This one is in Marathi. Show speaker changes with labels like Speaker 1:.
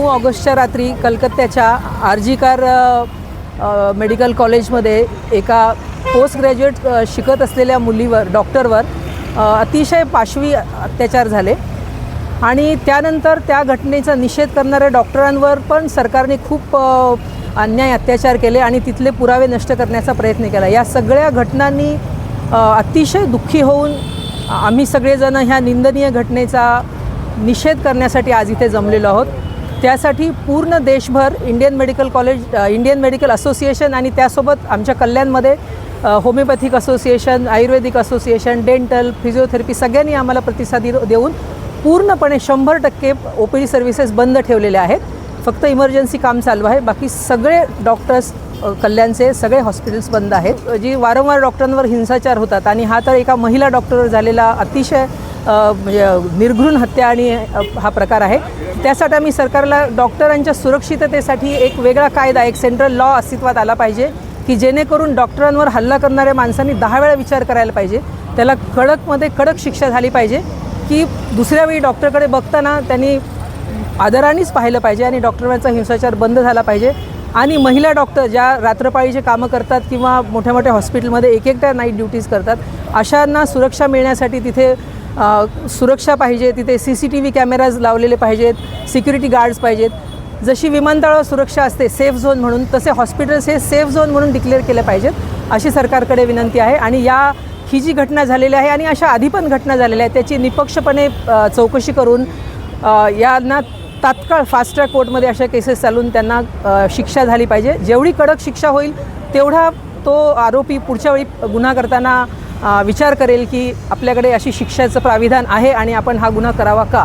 Speaker 1: ऑगस्टच्या रात्री कलकत्त्याच्या आरजीकर मेडिकल कॉलेजमध्ये एका पोस्ट ग्रॅज्युएट शिकत असलेल्या मुलीवर डॉक्टरवर अतिशय पाशवी अत्याचार झाले आणि त्यानंतर त्या घटनेचा निषेध करणाऱ्या डॉक्टरांवर पण सरकारने खूप अन्याय अत्याचार केले आणि तिथले पुरावे नष्ट करण्याचा प्रयत्न केला। या सगळ्या घटनांनी अतिशय दुःखी होऊन आम्ही सगळेजण ह्या निंदनीय घटनेचा निषेध करण्यासाठी आज इथे जमलेलो आहोत। त्यासाठी पूर्ण देशभर इंडियन मेडिकल असोसिएशन आणि त्यासोबत आमच्या कल्याणमध्ये होमिओपॅथिक असोसिएशन, आयुर्वेदिक असोसिएशन, डेंटल, फिजिओथेरपी सगळ्यांनी आम्हाला प्रतिसाद देऊन पूर्णपणे 100% OPD सर्व्हिसेस बंद ठेवलेल्या आहेत। फक्त इमर्जन्सी काम चालू आहे, बाकी सगळे डॉक्टर्स कल्याणचे सगळे हॉस्पिटल्स बंद आहेत। जी वारंवार डॉक्टरांवर हिंसाचार होतात आणि हा तर एका महिला डॉक्टरवर झालेला अतिशय म्हणजे निर्घृण हत्या आणि हा प्रकार आहे। त्यासाठी आम्ही सरकारला डॉक्टरांच्या सुरक्षिततेसाठी एक वेगळा कायदा, एक सेंट्रल लॉ अस्तित्वात आला पाहिजे की जेणेकरून डॉक्टरांवर हल्ला करणाऱ्या माणसांनी 10 वेळा विचार करायला पाहिजे। त्याला कडकमध्ये कडक शिक्षा झाली पाहिजे की दुसऱ्या वेळी डॉक्टरकडे बघताना त्यांनी आदरानेच पाहिलं पाहिजे आणि डॉक्टरांचा हिंसाचार बंद झाला पाहिजे। आणि महिला डॉक्टर ज्या रात्रपाळीचे कामं करतात किंवा मोठ्या मोठ्या हॉस्पिटलमध्ये एकट्या नाईट ड्युटीज करतात, अशांना सुरक्षा मिळण्यासाठी तिथे सुरक्षा पाहिजे, तिथे CCTV कॅमेराज लावलेले पाहिजेत, सिक्युरिटी गार्ड्स पाहिजेत। जशी विमानतळावर सुरक्षा असते सेफ झोन म्हणून, तसे हॉस्पिटल्स हे सेफ झोन म्हणून डिक्लेअर केले पाहिजेत, अशी सरकारकडे विनंती आहे। आणि ही जी घटना झालेली आहे आणि अशा आधी पण घटना झालेल्या आहेत त्याची निपक्षपणे चौकशी करून यांना तात्काळ फास्ट ट्रॅक कोर्टमध्ये अशा केसेस चालून त्यांना शिक्षा झाली पाहिजे। जेवढी कडक शिक्षा होईल तेवढा तो आरोपी पुढच्या वेळी गुन्हा करताना विचार करेल की आपल्याकडे अशी शिक्षेचं प्राविधान आहे आणि आपण हा गुन्हा करावा का।